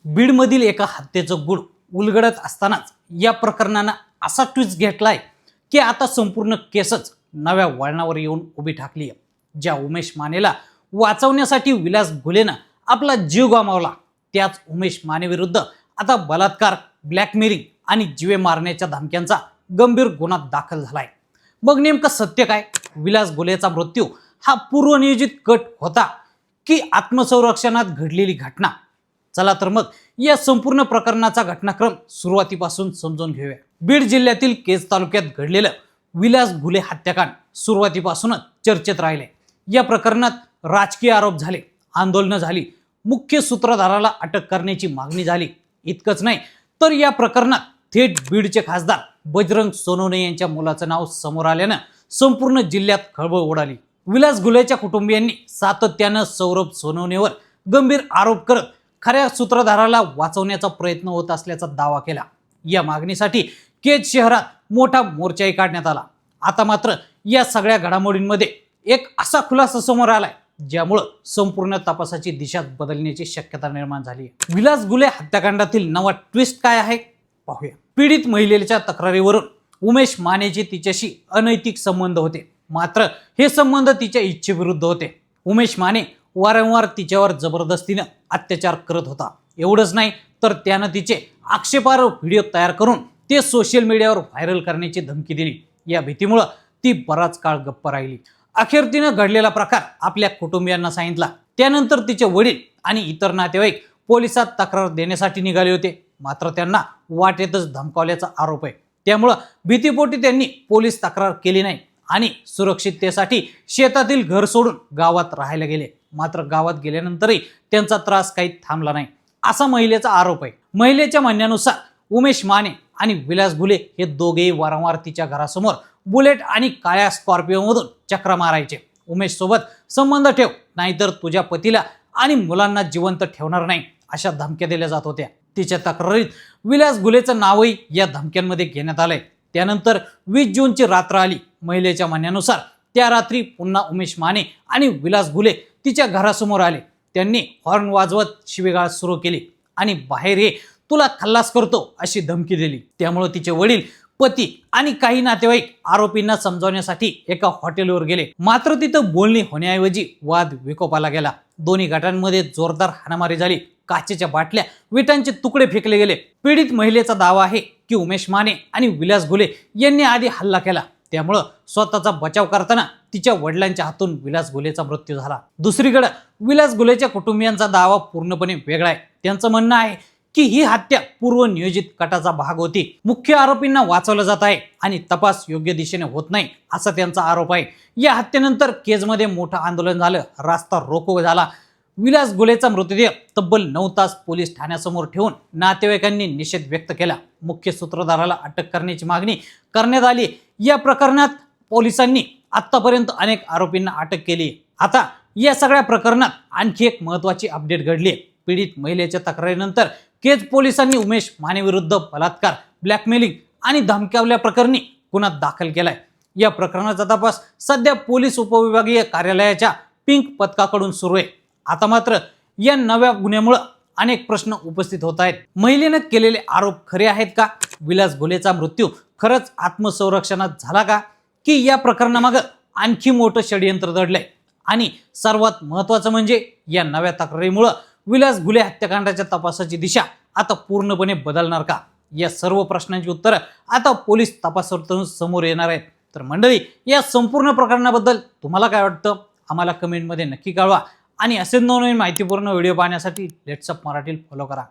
बीडमधील एका हत्येचं गूढ उलगडत असतानाच या प्रकरणानं असा ट्विस्ट घेतलाय की आता संपूर्ण केसच नव्या वळणावर येऊन उभी ठाकली आहे। ज्या उमेश मानेला वाचवण्यासाठी विलास घुलेनं आपला जीव गमावला, त्याच उमेश माने विरुद्ध आता बलात्कार, ब्लॅकमेलिंग आणि जीवे मारण्याच्या धमक्यांचा गंभीर गुन्हा दाखल झालाय। मग नेमकं सत्य काय? विलास घुलेचा मृत्यू हा पूर्वनियोजित कट होता की आत्मसंरक्षणात घडलेली घटना? चला तर मग या संपूर्ण प्रकरणाचा घटनाक्रम सुरुवातीपासून समजून घेऊया। बीड जिल्ह्यातील केज तालुक्यात घडलेलं विलास घुले हत्याकांड सुरुवातीपासूनच चर्चेत राहिले। या प्रकरणात राजकीय आरोप झाले, आंदोलनं झाली, मुख्य सूत्रधाराला अटक करण्याची मागणी झाली। इतकंच नाही तर या प्रकरणात थेट बीडचे खासदार बजरंग सोनवणे यांच्या मुलाचं नाव समोर आल्यानं संपूर्ण जिल्ह्यात खळबळ उडाली। विलास घुलेच्या कुटुंबियांनी सातत्यानं सौरभ सोनवणेवर गंभीर आरोप करत खऱ्या सूत्रधाराला वाचवण्याचा प्रयत्न होत असल्याचा दावा केला। या मागणीसाठी केज शहरात मोठा मोर्चाही काढण्यात आला। आता मात्र या सगळ्या घडामोडींमध्ये एक असा खुलासा समोर आलाय ज्यामुळे संपूर्ण तपासाची दिशा बदलण्याची शक्यता निर्माण झाली आहे। विलास घुले हत्याकांडातील नवा ट्विस्ट काय आहे पाहूया। पीडित महिलेच्या तक्रारीवरून उमेश मानेचे तिच्याशी अनैतिक संबंध होते, मात्र हे संबंध तिच्या इच्छेविरुद्ध होते। उमेश माने वारंवार तिच्यावर जबरदस्तीने अत्याचार करत होता। एवढंच नाही तर त्यानं तिचे आक्षेपार्ह व्हिडिओ तयार करून ते सोशल मीडियावर व्हायरल करण्याची धमकी दिली। या भीतीमुळे ती बराच काळ गप्प राहिली। अखेर तिनं घडलेला प्रकार आपल्या कुटुंबियांना सांगितला। त्यानंतर तिचे वडील आणि इतर नातेवाईक पोलिसात तक्रार देण्यासाठी निघाले होते, मात्र त्यांना वाटेतच धमकावल्याचा आरोप आहे। त्यामुळे भीतीपोटी त्यांनी पोलीस तक्रार केली नाही आणि सुरक्षिततेसाठी शेतातील घर सोडून गावात राहायला गेले। मात्र गावात गेल्यानंतरही त्यांचा त्रास काही थांबला नाही असा महिलेचा आरोप आहे। महिलेच्या म्हणण्यानुसार उमेश माने आणि विलास घुले हे दोघेही वारंवार तिच्या घरासमोर बुलेट आणि काळ्या स्कॉर्पिओमधून चक्रा मारायचे। उमेश सोबत संबंध ठेव, नाहीतर तुझ्या पतीला आणि मुलांना जिवंत ठेवणार नाही अशा धमक्या दिल्या जात होत्या। तिच्या तक्रारीत विलास घुलेचं नावही या धमक्यांमध्ये घेण्यात आलंय। त्यानंतर 20 जूनची रात्र आली। महिलेच्या म्हणण्यानुसार त्या रात्री पुन्हा उमेश माने आणि विलास घुले तिच्या घरासमोर आले। त्यांनी हॉर्न वाजवत शिवीगाळ सुरू केली आणि बाहेर ये, तुला खल्लास करतो अशी धमकी दिली। त्यामुळे तिचे वडील, पती आणि काही नातेवाईक आरोपींना समजावण्यासाठी एका हॉटेलवर गेले, मात्र तिथं बोलणी होण्याऐवजी वाद विकोपाला गेला। दोन्ही गटांमध्ये जोरदार हाणामारी झाली। काचेच्या बाटल्या, विटांचे तुकडे फेकले गेले। पीडित महिलेचा दावा आहे की उमेश माने आणि विलास घुले यांनी आधी हल्ला केला, त्यामुळे स्वतःचा बचाव करताना तिच्या वडिलांच्या हातून विलास घुलेचा मृत्यू झाला। दुसरीकडे विलास घुलेच्या कुटुंबियांचा दावा पूर्णपणे वेगळा आहे। त्यांचं म्हणणं आहे की ही हत्या पूर्वनियोजित कटाचा भाग होती। मुख्य आरोपींना वाचवलं जात आहे आणि तपास योग्य दिशेने होत नाही असा त्यांचा आरोप आहे। या हत्येनंतर केजमध्ये मोठं आंदोलन झालं, रास्ता रोको झाला। विलास घुलेचा मृतदेह तब्बल 9 तास पोलीस ठाण्यासमोर ठेवून नातेवाईकांनी निषेध व्यक्त केला। मुख्य सूत्रधाराला अटक करण्याची मागणी करण्यात आली। या प्रकरणात पोलिसांनी आतापर्यंत अनेक आरोपींना अटक केली। आता या सगळ्या प्रकरणात आणखी एक महत्त्वाची अपडेट घडली आहे। पीडित महिलेच्या तक्रारीनंतर केज पोलिसांनी उमेश माने विरुद्ध बलात्कार, ब्लॅकमेलिंग आणि धमकावल्या प्रकरणी गुन्हा दाखल केलाय। या प्रकरणाचा तपास सध्या पोलीस उपविभागीय कार्यालयाच्या पिंक पथकाकडून सुरू आहे। आता मात्र या नव्या गुन्ह्यामुळे अनेक प्रश्न उपस्थित होत आहेत। महिलेने केलेले आरोप खरे आहेत का? विलास घुलेचा मृत्यू खरंच आत्मसंरक्षणात झाला का, की या प्रकरणामागे आणखी मोठं षडयंत्र दडलंय? आणि सर्वात महत्त्वाचं म्हणजे या नव्या तक्रारीमुळे विलास घुले हत्याकांडाच्या तपासाची दिशा आता पूर्णपणे बदलणार का? या सर्व प्रश्नांची उत्तरं आता पोलीस तपासातून समोर येणार आहेत। तर मंडळी, या संपूर्ण प्रकरणाबद्दल तुम्हाला काय वाटतं आम्हाला कमेंटमध्ये नक्की कळवा आणि असेच नवनवीन माहितीपूर्ण व्हिडिओ पाहण्यासाठी लेट्स अप मराठी फॉलो करा।